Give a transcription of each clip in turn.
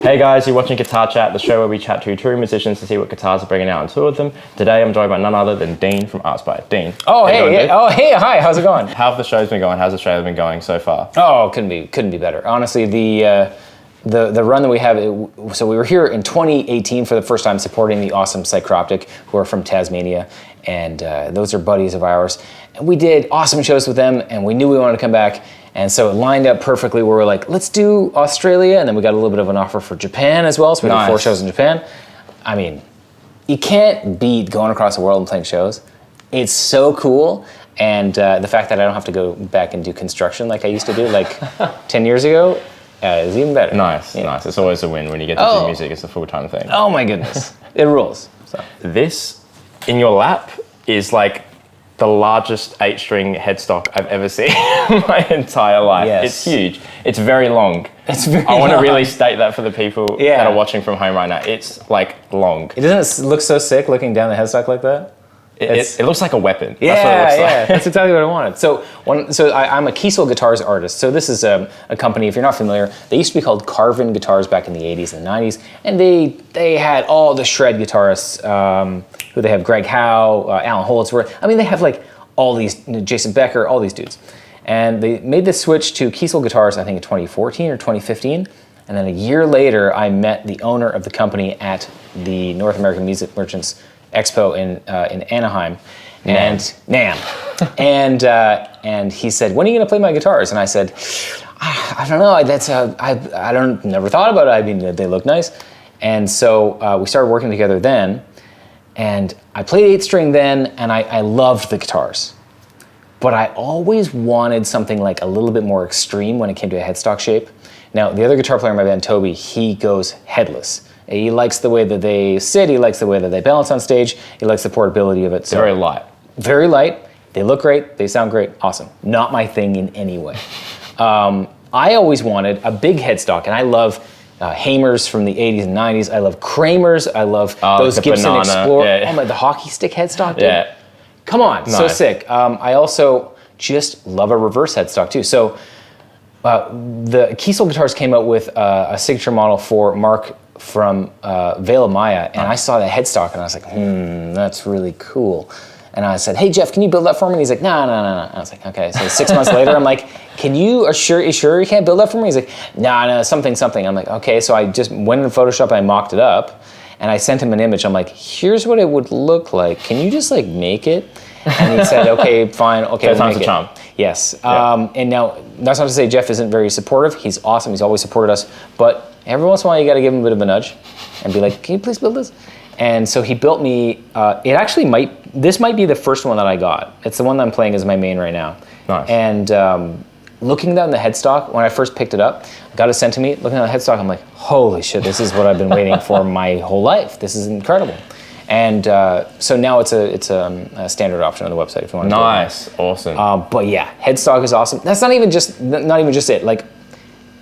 Hey guys, you're watching Guitar Chat, the show where we chat to touring musicians to see what guitars are bringing out on tour with them. Today I'm joined by none other than Dean from Archspire. Dean. Oh, hey, hi, how's it going? How have the shows been going? How's Australia been going so far? Oh, couldn't be better. Honestly, the run that we have, so we were here in 2018 for the first time supporting the awesome Psychroptic, who are from Tasmania, and those are buddies of ours. And we did awesome shows with them, and we knew we wanted to come back. And so it lined up perfectly where we're like, let's do Australia. And then we got a little bit of an offer for Japan as well. So we did 4 shows in Japan. I mean, you can't beat going across the world and playing shows. It's so cool. And the fact that I don't have to go back and do construction like I used to do like 10 years ago is even better. Nice. It's always a win when you get to do music. It's a full-time thing. Oh my goodness. It rules. So. This, in your lap, is like the largest 8-string headstock I've ever seen in my entire life. Yes. It's huge. It's very long. I want to really state that for the people that are watching from home right now. It's like long. It doesn't look so sick looking down the headstock like that? It looks like a weapon. Yeah, that's what it looks like. That's exactly what I wanted. So I'm a Kiesel Guitars artist. So this is a company, if you're not familiar, they used to be called Carvin Guitars back in the 80s and 90s. And they had all the shred guitarists, who they have Greg Howe, Alan Holdsworth. I mean, they have like all these, Jason Becker, all these dudes. And they made the switch to Kiesel Guitars, I think in 2014 or 2015. And then a year later, I met the owner of the company at the North American Music Merchants Expo in Anaheim, and NAMM, and he said, "When are you going to play my guitars?" And I said, "I don't know. I don't never thought about it. I mean, they look nice." And so we started working together then, and I played 8-string then, and I loved the guitars, but I always wanted something like a little bit more extreme when it came to a headstock shape. Now, the other guitar player in my band, Toby, he goes headless. He likes the way that they sit, he likes the way that they balance on stage, he likes the portability of it. So very light. Very light, they look great, they sound great, awesome. Not my thing in any way. I always wanted a big headstock, and I love Hamers from the 80s and 90s, I love Kramers, I love those Gibson Explorer. Yeah. Oh my, the hockey stick headstock, dude. Yeah. Come on, nice. So sick. I also just love a reverse headstock too. So the Kiesel Guitars came out with a signature model for Mark from Veil of Maya, and I saw that headstock, and I was like, that's really cool. And I said, hey, Jeff, can you build that for me? And he's like, no. I was like, okay. So 6 months later, I'm like, are you sure you can't build that for me? He's like, no, something. I'm like, okay. So I just went in Photoshop, and I mocked it up, and I sent him an image. I'm like, here's what it would look like. Can you just like make it? And he said, okay, fine. Okay, Third time's a charm. Yes. Yeah. And now, that's not to say Jeff isn't very supportive. He's awesome. He's always supported us. But every once in a while, you got to give him a bit of a nudge and be like, can you please build this? And so he built me, this might be the first one that I got. It's the one that I'm playing as my main right now. Nice. And looking down the headstock, when I first picked it up, got it sent to me, looking at the headstock, I'm like, holy shit, this is what I've been waiting for my whole life. This is incredible. And so now it's a standard option on the website if you want to. Nice, awesome. But yeah, headstock is awesome. That's not even just it. Like,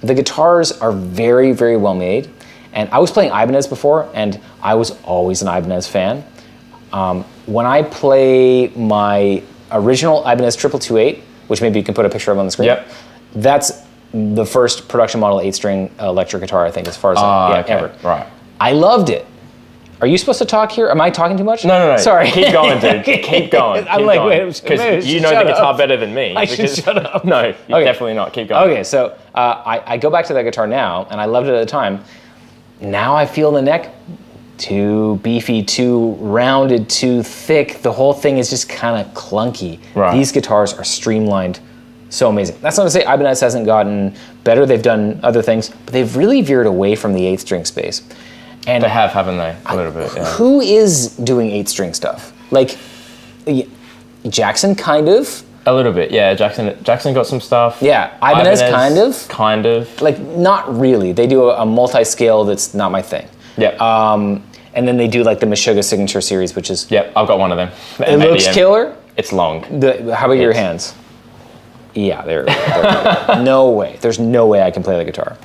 the guitars are very, very well made. And I was playing Ibanez before, and I was always an Ibanez fan. When I play my original Ibanez 2228, which maybe you can put a picture of on the screen. Yep. That's the first production model 8-string electric guitar, I think, as far as ever. Right. I loved it. Are you supposed to talk here? Am I talking too much? No. Sorry. Keep going, dude. Keep going. I'm like, wait, because you know the guitar better than me. I should shut up. No, you're definitely not. Keep going. Okay, so I go back to that guitar now, and I loved it at the time. Now I feel the neck too beefy, too rounded, too thick. The whole thing is just kind of clunky. Right. These guitars are streamlined, so amazing. That's not to say Ibanez hasn't gotten better. They've done other things, but they've really veered away from the 8-string space. And they have, haven't they? A little bit, yeah. Who is doing 8-string stuff? Like, Jackson, kind of. A little bit, yeah. Jackson got some stuff. Yeah, Ibanez kind of. Kind of. Like, not really. They do a multi-scale that's not my thing. Yeah. And then they do like the Meshuggah Signature Series, which is... Yep, I've got one of them. It looks killer. It's long. How about your hands? Yeah, they're no way. There's no way I can play the guitar.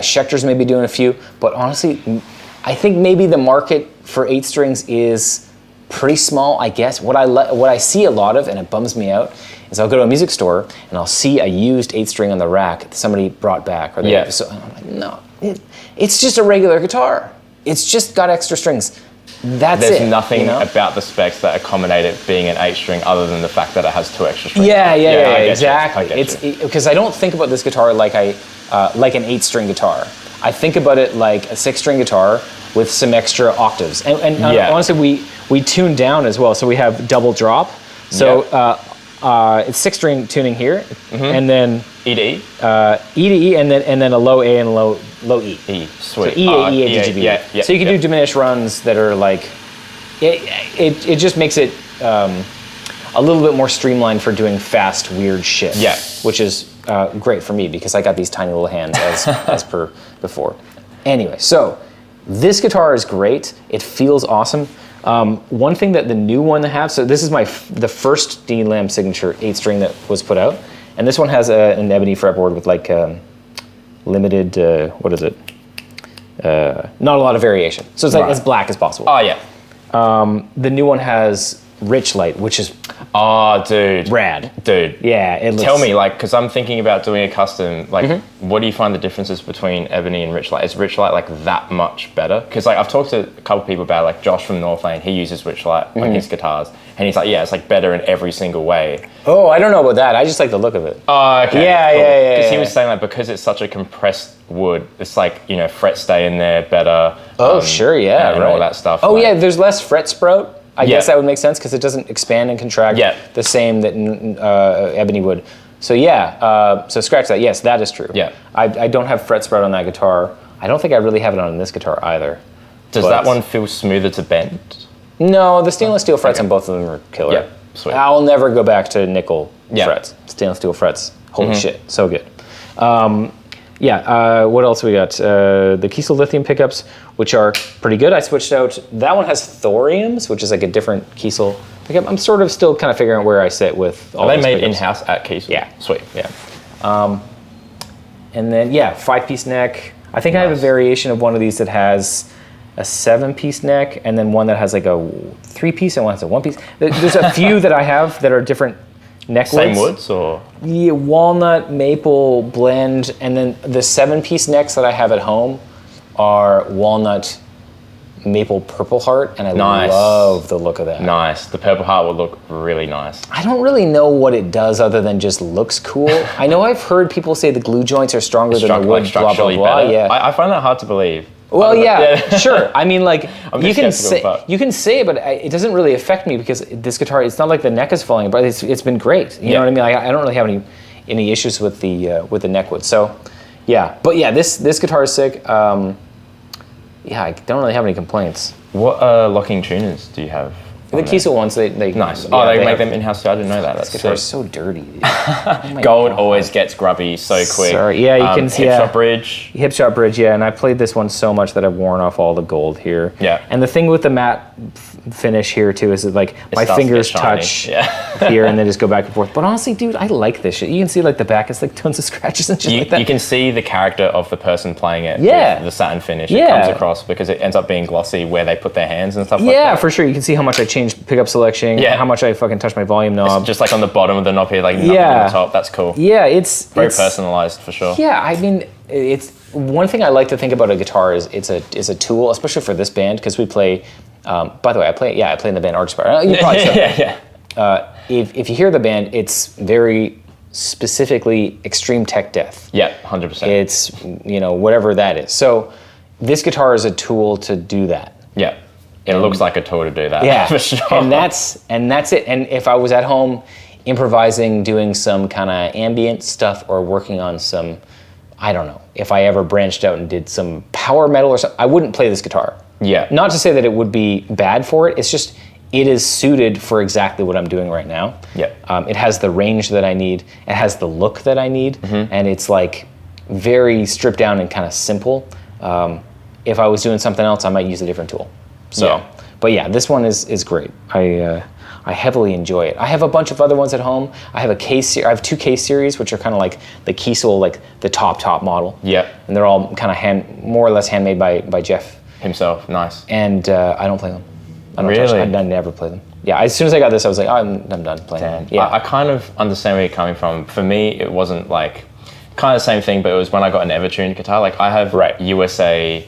Schecter's maybe doing a few, but honestly, I think maybe the market for 8-strings is pretty small, I guess. What I see a lot of, and it bums me out, is I'll go to a music store and I'll see a used 8-string on the rack that somebody brought back. Or so I'm like, no, it's just a regular guitar. It's just got extra strings. There's nothing about the specs that accommodate it being an 8-string other than the fact that it has 2 extra strings. Yeah, exactly. It's because I don't think about this guitar like an 8-string guitar. I think about it like a 6-string guitar with some extra octaves. And honestly, we tune down as well. So we have double drop. So it's 6-string tuning here, and then E to E, E to E, and then a low A and a low E. E, sweet. So E A E A D G B. So you can do diminished runs that are like, it just makes it a little bit more streamlined for doing fast, weird shit. Yeah. Which is great for me because I got these tiny little hands as per before. Anyway, so this guitar is great. It feels awesome. One thing that the new one they have, so this is the first Dean Lamb signature 8-string that was put out, and this one has an ebony fretboard with like limited, what is it? Not a lot of variation. So it's like as black as possible. Oh yeah. The new one has rich light, which is dude, rad. Dude, yeah. It looks... Tell me, like, because I'm thinking about doing a custom. Like, what do you find the differences between ebony and rich light? Is rich light like that much better? Because like I've talked to a couple people about it, like Josh from Northlane. He uses rich light on his guitars, and he's like, yeah, it's like better in every single way. Oh, I don't know about that. I just like the look of it. Oh, okay. Yeah. Because he was saying like because it's such a compressed wood, it's like fret stay in there better. Sure, yeah, and all that stuff. Oh yeah, there's less fret sprout. I guess that would make sense because it doesn't expand and contract the same that ebony would. So so scratch that. Yes, that is true. Yeah. I don't have fret sprout on that guitar. I don't think I really have it on this guitar either. Does that one feel smoother to bend? No, the stainless steel frets on both of them are killer. Yeah, sweet. I'll never go back to nickel frets. Stainless steel frets. Holy shit, so good. What else we got? The Kiesel lithium pickups, which are pretty good. I switched out. That one has thoriums, which is like a different Kiesel pickup. I'm sort of still kind of figuring out where I sit with all Are they those made pickups. in-house at Kiesel? Yeah. Sweet. Yeah. And then 5-piece neck. I think I have a variation of one of these that has a 7-piece neck, and then one that has like a 3-piece and one has a 1-piece. There's a few that I have that are different neck Same woods. woods or? Yeah, walnut, maple, blend, and then the 7-piece necks that I have at home are walnut, maple, purple heart, and I love the look of that. Nice. The purple heart will look really nice. I don't really know what it does other than just looks cool. I know I've heard people say the glue joints are stronger than the wood, blah, blah, blah. Better. Yeah. I find that hard to believe. Well, sure. I mean, like, you can say it, but it doesn't really affect me because this guitar, it's not like the neck is falling apart. It's been great. You know what I mean? I don't really have any issues with the neck wood. So, yeah. But yeah, this guitar is sick. I don't really have any complaints. What locking tuners do you have? The Kiesel ones, they nice. They make them in-house too. I didn't know that. This guitar is so dirty. Dude. Gold always gets grubby so quick. Sorry, yeah, you can see hip shot bridge. Hip shot bridge, yeah. And I played this one so much that I've worn off all the gold here. Yeah. And the thing with the matte finish here too is that like my fingers touch here and then just go back and forth. But honestly, dude, I like this shit. You can see like the back is like tons of scratches and shit like that. You can see the character of the person playing it. Yeah. With the satin finish. It comes across because it ends up being glossy where they put their hands and stuff like that. Yeah, for sure. You can see how much I changed pickup selection. Yeah. How much I fucking touch my volume knob. It's just like on the bottom of the knob here, like nothing on the top. That's cool. Yeah, it's very personalized for sure. Yeah, I mean, it's one thing I like to think about a guitar is it's a tool, especially for this band because we play. By the way, I play in the band Archspire. You probably if you hear the band, it's very specifically extreme tech death. Yeah, 100%. It's whatever that is. So this guitar is a tool to do that. Yeah. It looks like a tool to do that. Yeah, for sure. And that's it. And if I was at home improvising, doing some kind of ambient stuff or working on some, I don't know, if I ever branched out and did some power metal or something, I wouldn't play this guitar. Yeah. Not to say that it would be bad for it. It's just, it is suited for exactly what I'm doing right now. Yeah. It has the range that I need. It has the look that I need. And it's like very stripped down and kind of simple. If I was doing something else, I might use a different tool. So, but yeah, this one is great. I heavily enjoy it. I have a bunch of other ones at home. I have I have 2 case series, which are kind of like the Kiesel, like the top model. Yeah. And they're all kind of more or less handmade by Jeff himself. Nice. And I don't play them. Really? I never play them. yeah, as soon as I got this, I was like, oh, I'm done playing. Damn. Yeah. I kind of understand where you're coming from. For me, it wasn't like kind of the same thing, but it was when I got an Evertune guitar. Like I have USA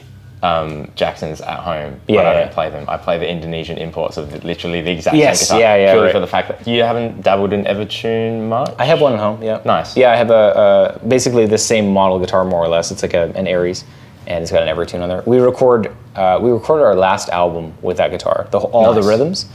Jacksons at home, but I don't play them. I play the Indonesian imports of literally the exact same guitar. Purely for the fact that you haven't dabbled in Evertune much. I have one at home. Yeah. Nice. Yeah, I have a basically the same model guitar more or less. It's like an Aries, and it's got an Evertune on there. We recorded our last album with that guitar, all the rhythms,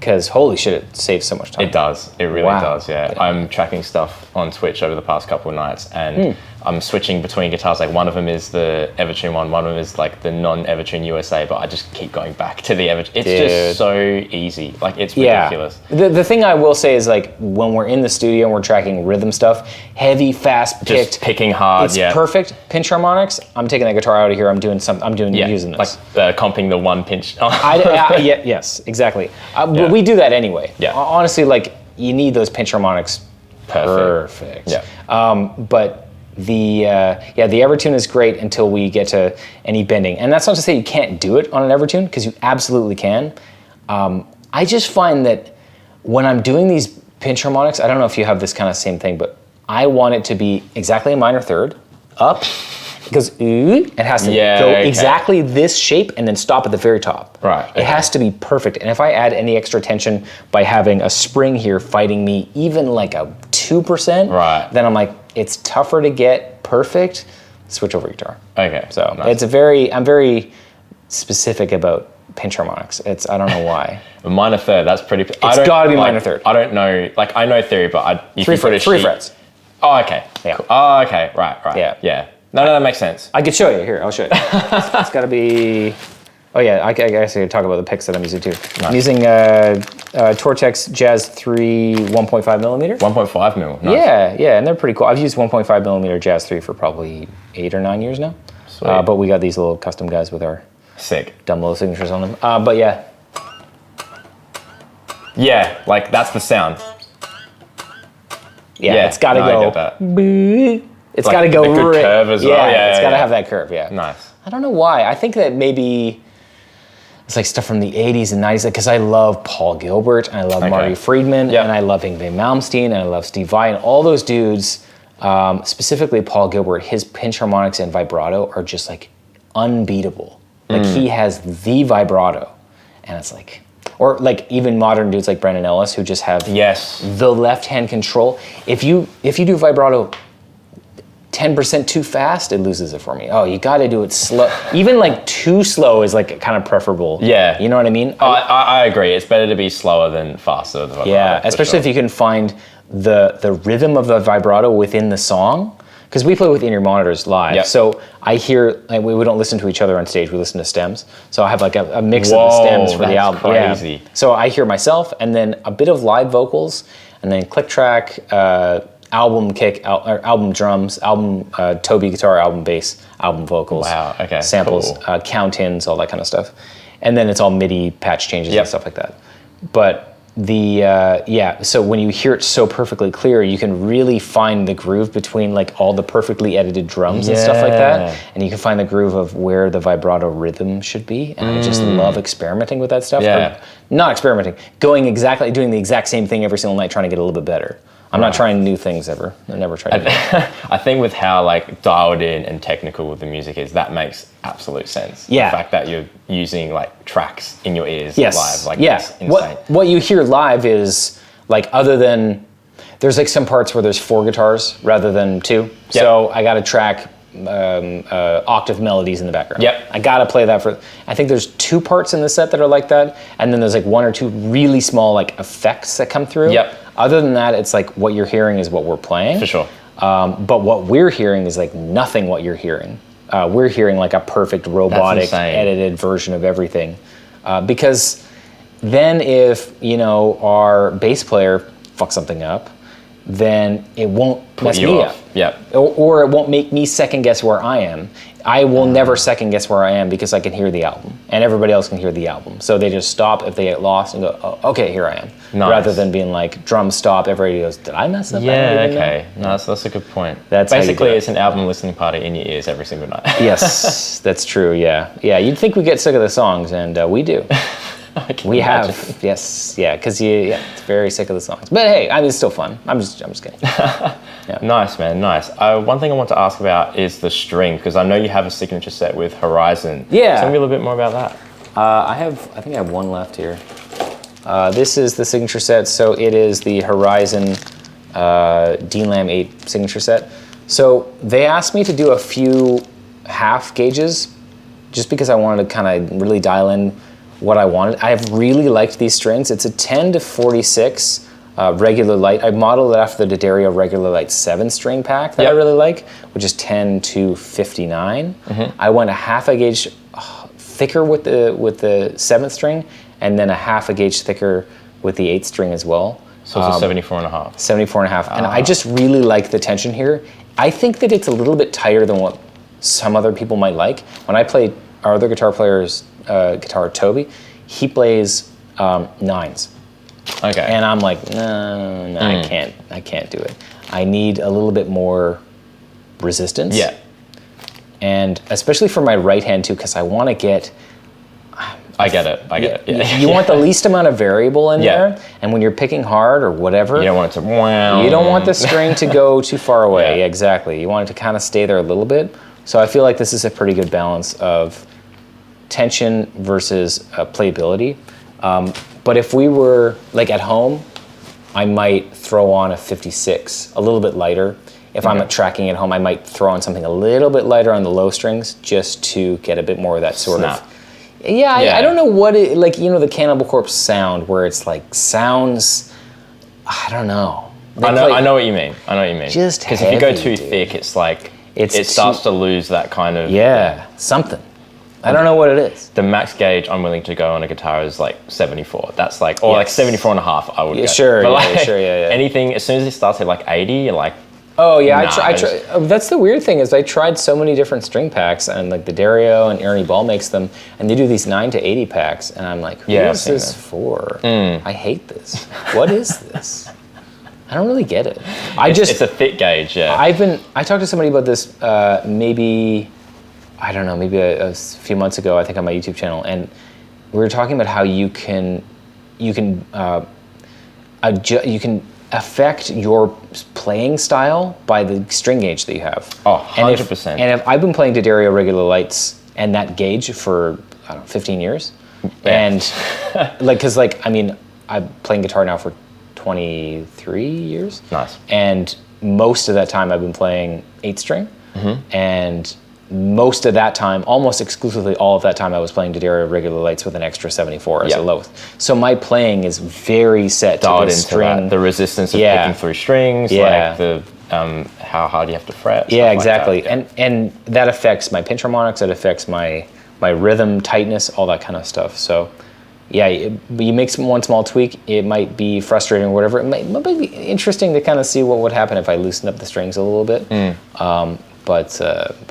because holy shit, it saves so much time. It does. It really does. Yeah. I'm tracking stuff on Twitch over the past couple of nights, and I'm switching between guitars. Like one of them is the Evertune one of them is like the non-Evertune USA, but I just keep going back to the Evertune. It's just so easy. Like it's ridiculous. The thing I will say is like when we're in the studio and we're tracking rhythm stuff, heavy, fast picked, just picking hard. It's perfect. Pinch harmonics. I'm taking that guitar out of here. I'm doing using this. Like comping the one pinch. Yes, exactly. But we do that anyway. Yeah. Honestly, like you need those pinch harmonics. Perfect. Yeah. But the Evertune is great until we get to any bending, and that's not to say you can't do it on an Evertune, because you absolutely can. I just find that when I'm doing these pinch harmonics, I don't know if you have this kind of same thing, but I want it to be exactly a minor third up. It goes it has to go exactly this shape and then stop at the very top. Right. It has to be perfect. And if I add any extra tension by having a spring here fighting me even like a 2%, then I'm like, it's tougher to get perfect. Switch over guitar. Okay. So it's I'm very specific about pinch harmonics. I don't know why. A minor third, that's pretty... It's got to be minor third. I don't know, like I know theory, but three frets. Oh, okay. Yeah. Cool. Oh, okay. Right. Yeah. No, that makes sense. I could show you. Here, I'll show you. It's got to be... Oh yeah, I guess I could talk about the picks that I'm using too. Nice. I'm using Tortex Jazz 3 1.5 millimeter. 1.5 mil. Nice. Yeah, and they're pretty cool. I've used 1.5 millimeter Jazz 3 for probably 8 or 9 years now. Sweet. But we got these little custom guys with our dumb little signatures on them. But yeah. Yeah, like that's the sound. Yeah, it's got to go. I get that. It's got to go. The good curve as well. Yeah, it's got to have that curve. Yeah. Nice. I don't know why. I think that maybe it's like stuff from the 80s and 90s, because I love Paul Gilbert, and I love Marty Friedman, and I love Yngwie Malmsteen, and I love Steve Vai, and all those dudes, specifically Paul Gilbert, his pinch harmonics and vibrato are just like unbeatable. Like he has the vibrato, and it's like, or like even modern dudes like Brendan Ellis who just have the left hand control. If you do vibrato 10% too fast, it loses it for me. Oh, you got to do it slow. Even like too slow is like kind of preferable. Yeah. You know what I mean? I agree. It's better to be slower than faster. Yeah, especially if you can find the rhythm of the vibrato within the song. Because we play with in-ear monitors live. So I hear, like, we don't listen to each other on stage, we listen to stems. So I have like a mix of the stems for the album. Crazy. Yeah. So I hear myself, and then a bit of live vocals, and then click track, album kick, album drums, album Toby guitar, album bass, album vocals, samples, count-ins, all that kind of stuff. And then it's all MIDI patch changes and stuff like that. But so when you hear it so perfectly clear, you can really find the groove between like all the perfectly edited drums and stuff like that. And you can find the groove of where the vibrato rhythm should be. And I just love experimenting with that stuff. Not experimenting, doing the exact same thing every single night, trying to get a little bit better. I'm not trying new things ever. I never tried to do that. I think with how like dialed in and technical the music is, that makes absolute sense. Yeah. The fact that you're using like tracks in your ears live, like that's insane. What you hear live is like, other than, there's like some parts where there's 4 guitars rather than 2. So I got to track octave melodies in the background. I got to play that I think there's 2 parts in the set that are like that. And then there's like 1 or 2 really small like effects that come through. Other than that, it's like what you're hearing is what we're playing. For sure. But what we're hearing is like nothing what you're hearing. We're hearing like a perfect robotic edited version of everything. Because then if, our bass player fucks something up, then it won't mess me up. Or it won't make me second guess where I am. I will never second guess where I am, because I can hear the album and everybody else can hear the album. So they just stop if they get lost and go, oh, okay, here I am. Rather than being like, drum stop, everybody goes, did I mess up? Yeah, okay. No, that's a good point. Basically, it's an album listening party in your ears every single night. Yes, that's true, yeah. Yeah, you'd think we get sick of the songs, and we do. We have, yes, yeah, because it's very sick of the songs. But hey, I mean, it's still fun. I'm just kidding. Yeah. Nice, man, nice. One thing I want to ask about is the string, because I know you have a signature set with Horizon. Yeah. Tell me a little bit more about that. I think I have one left here. This is the signature set, so it is the Horizon DLAM 8 signature set. So they asked me to do a few half gauges, just because I wanted to kind of really dial in what I wanted. I have really liked these strings. It's a 10 to 46 regular light. I modeled it after the D'Addario regular light 7 string pack that I really like, which is 10 to 59. I went a half a gauge thicker with the 7th string, and then a half a gauge thicker with the 8th string as well. So it's a 74 and a half. 74 and a half. And I just really like the tension here. I think that it's a little bit tighter than what some other people might like. When I play our other guitar player's guitar, Toby, he plays 9s. Okay. And I'm like, no, I can't do it. I need a little bit more resistance. Yeah. And especially for my right hand too, because I want to get... I get it. Yeah. You want the least amount of variable in there, and when you're picking hard or whatever, you don't want it to wow. You don't want the string to go too far away. Yeah. Exactly. You want it to kind of stay there a little bit. So I feel like this is a pretty good balance of tension versus playability. But if we were like at home, I might throw on a 56, a little bit lighter. If I'm tracking at home, I might throw on something a little bit lighter on the low strings just to get a bit more of that sort of... Yeah, I don't know what it, like, you know, the Cannibal Corpse sound where it's like sounds, I don't know. I know what you mean. Just because if you go too thick, it's like, it starts to lose that kind of... Yeah, something. I don't know what it is. The max gauge I'm willing to go on a guitar is like 74. That's like, or like 74 and a half I would go. Sure, but like, yeah. Anything, as soon as it starts at like 80, you're like... Oh yeah, I try. That's the weird thing is I tried so many different string packs, and like the D'Addario and Ernie Ball makes them, and they do these 9 to 80 packs, and I'm like, who is this for? I hate this. What is this? I don't really get it. It's a thick gauge, yeah. I talked to somebody about this maybe a few months ago, I think on my YouTube channel, and we were talking about how you can affect your playing style by the string gauge that you have. Oh, 100%. And if I've been playing D'Addario regular lights and that gauge for, 15 years. Yeah. And I'm playing guitar now for 23 years. Nice. And most of that time I've been playing 8 string. And most of that time, almost exclusively all of that time, I was playing D'Addario regular lights with an extra 74 as a lowest. So my playing is very set to the string. The resistance of picking through strings, like the how hard you have to fret. Yeah, exactly. Like that. And that affects my pinch harmonics. It affects my rhythm tightness, all that kind of stuff. So yeah, you make one small tweak, it might be frustrating or whatever. It might be interesting to kind of see what would happen if I loosen up the strings a little bit. But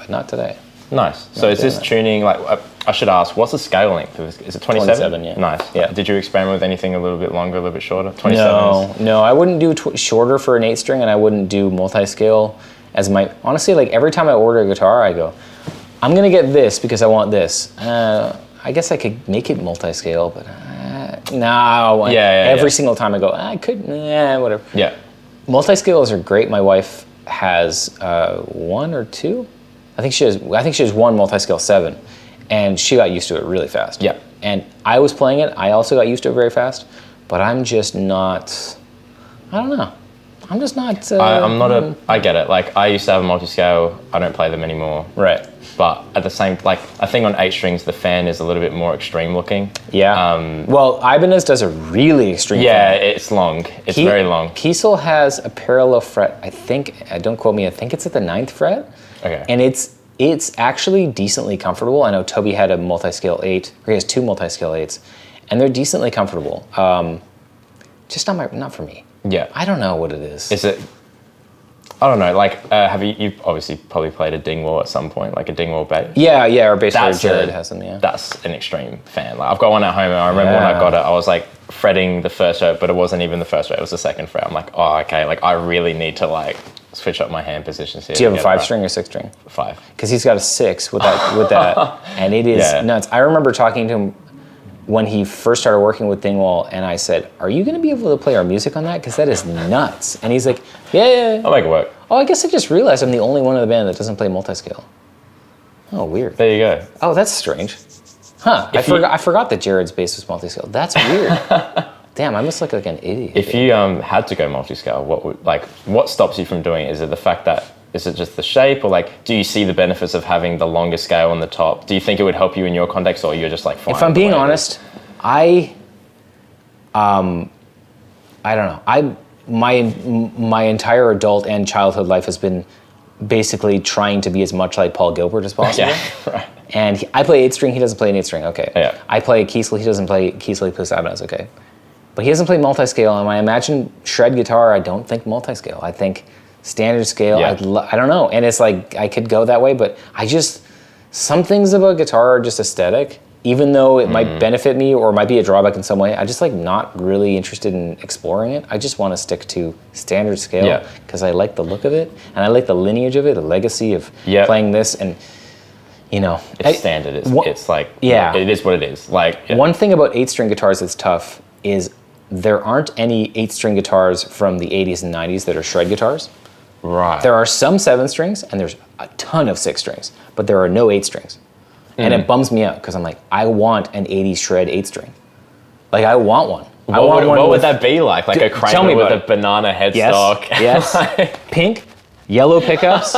not today. Nice. So is this tuning, like, I should ask, what's the scale length? Is it 27? 27, yeah. Nice. Yeah. Did you experiment with anything a little bit longer, a little bit shorter? 27? No, I wouldn't do shorter for an 8 string, and I wouldn't do multi-scale as my, honestly, like every time I order a guitar, I go, I'm gonna get this because I want this. I guess I could make it multi-scale, but no. Every single time I go, I could, whatever. Yeah. Multi-scales are great. My wife has 1 or 2. I think she has 1 multi-scale 7, and she got used to it really fast. Yeah. And I was playing it. I also got used to it very fast, but I'm just not. I don't know. I'm just not. I'm not a. I get it. Like I used to have a multi-scale. I don't play them anymore. Right. But at the same, like I think on 8 strings, the fan is a little bit more extreme looking. Yeah. Well, Ibanez does a really extreme. Yeah, fan. it's long. It's very long. Kiesel has a parallel fret. I think. Don't quote me. I think it's at the 9th fret. Okay. And it's actually decently comfortable. I know Toby had a multi-scale 8, or he has 2 multi-scale 8s, and they're decently comfortable. Just not for me. Yeah. I don't know what it is. Is it? I don't know. Like, you've obviously probably played a Dingwall at some point, like a Dingwall bass. Yeah. Our bass player Jared has them. Yeah. That's an extreme fan. Like, I've got one at home, and I remember when I got it, I was like fretting the first fret, but it wasn't even the first fret; it was the 2nd fret. I'm like, oh, okay. Like, I really need to like switch up my hand positions here. Do you have a 5 string or 6 string? 5. Because he's got a 6 with that, and it is nuts. I remember talking to him when he first started working with Dingwall, and I said, "Are you going to be able to play our music on that? Because that is nuts." And he's like, "Yeah." I'll make it work. Oh, I guess I just realized I'm the only one in the band that doesn't play multi-scale. Oh, weird. There you go. Oh, that's strange. Huh? I forgot that Jared's bass was multi-scale. That's weird. Damn, I must look like an idiot. If you had to go multi-scale, what stops you from doing it? Is it the fact that is it just the shape, or like do you see the benefits of having the longer scale on the top? Do you think it would help you in your context, or you're just like fine? If I'm being honest, I don't know. My entire adult and childhood life has been basically trying to be as much like Paul Gilbert as possible. Yeah, right. And I play 8-string, he doesn't play an 8-string, okay. Yeah. I play Kiesel, he doesn't play Kiesel, he plays Ibanez, okay. But he doesn't play multi-scale, and when I imagine shred guitar, I don't think multi-scale. I think standard scale, Yeah. I don't know. And it's like, I could go that way, but some things about guitar are just aesthetic. Even though it might benefit me or might be a drawback in some way, I just like not really interested in exploring it. I just want to stick to standard scale because I like the look of it, and I like the lineage of it, the legacy of playing this, and it's standard. It's like it is what it is. Like one thing about 8-string guitars that's tough is there aren't any 8-string guitars from the 80s and 90s that are shred guitars. Right. There are some 7-strings and there's a ton of 6-strings, but there are no 8-strings. And it bums me out because I'm like, I want an 80s shred 8-string. Like, I want one. What would that be like? Like a crank with a banana headstock? Yes. Pink, yellow pickups,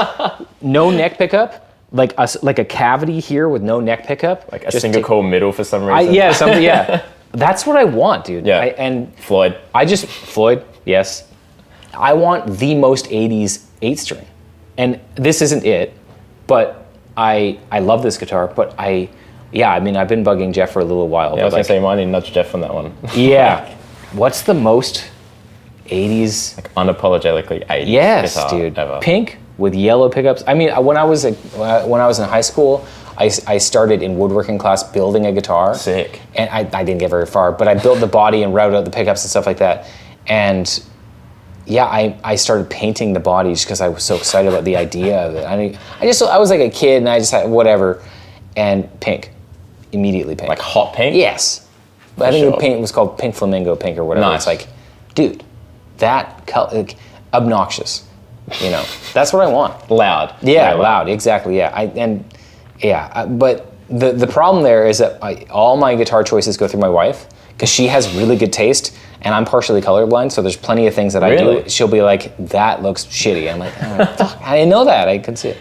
no neck pickup, like a cavity here with no neck pickup. Like a single coil middle for some reason? Yeah. That's what I want, dude. Yeah. Floyd. Floyd, yes. I want the most 80s 8-string. And this isn't it, but I love this guitar, but I've been bugging Jeff for a little while. Yeah, I was going to say, you might need to nudge Jeff on that one. Yeah. What's the most 80s? Like unapologetically 80s yes, guitar dude. ever. Pink with yellow pickups. I mean, when I was in high school, I started in woodworking class building a guitar. Sick. And I didn't get very far, but I built the body and routed out the pickups and stuff like that. And yeah, I started painting the body just because I was so excited about the idea of it. I was like a kid, and I just had whatever, and pink, immediately pink. Like hot pink? Yes, but I think the paint was called pink flamingo pink or whatever. Nice. It's like, dude, that color, like, obnoxious. That's what I want. Loud. Yeah, loud. Exactly. Yeah, but the problem there is that all my guitar choices go through my wife because she has really good taste. And I'm partially colorblind, so there's plenty of things that I do. She'll be like, that looks shitty. I'm like, oh, fuck, I didn't know that. I could see it.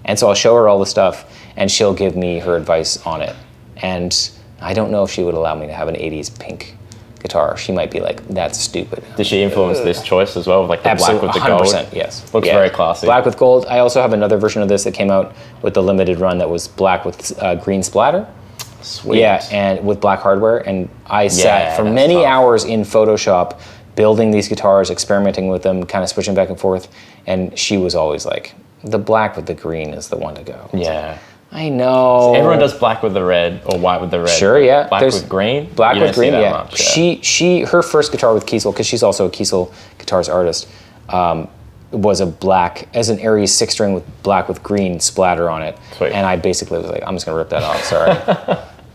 And so I'll show her all the stuff, and she'll give me her advice on it. And I don't know if she would allow me to have an 80s pink guitar. She might be like, that's stupid. Did she influence this choice as well? Like the black with the gold? 100%, yes. Looks very classy. Black with gold. I also have another version of this that came out with the limited run that was black with green splatter. Sweet. Yeah, and with black hardware, and I sat for many hours in Photoshop building these guitars, experimenting with them, kind of switching back and forth, and she was always like, the black with the green is the one to go. Yeah. I know. So everyone does black with the red or white with the red. Sure, yeah. Black with green? Black with green, yeah. Much, yeah. Her first guitar with Kiesel, because she's also a Kiesel Guitars artist, was a black, as an Aries 6-string with black with green splatter on it. Sweet. And I basically was like, I'm just going to rip that off, sorry.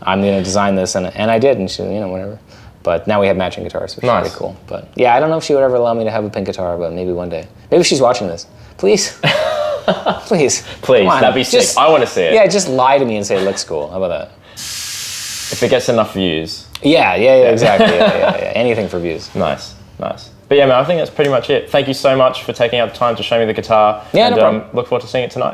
I'm going to design this, and I did, and she, whatever. But now we have matching guitars, which is pretty cool. But yeah, I don't know if she would ever allow me to have a pink guitar, but maybe one day. Maybe she's watching this. Please. Please. That'd be sick. I want to see it. Yeah, just lie to me and say it looks cool. How about that? If it gets enough views. Yeah, exactly. Yeah. Anything for views. Nice. But yeah, man, I think that's pretty much it. Thank you so much for taking out the time to show me the guitar. Yeah, no problem. Look forward to seeing it tonight.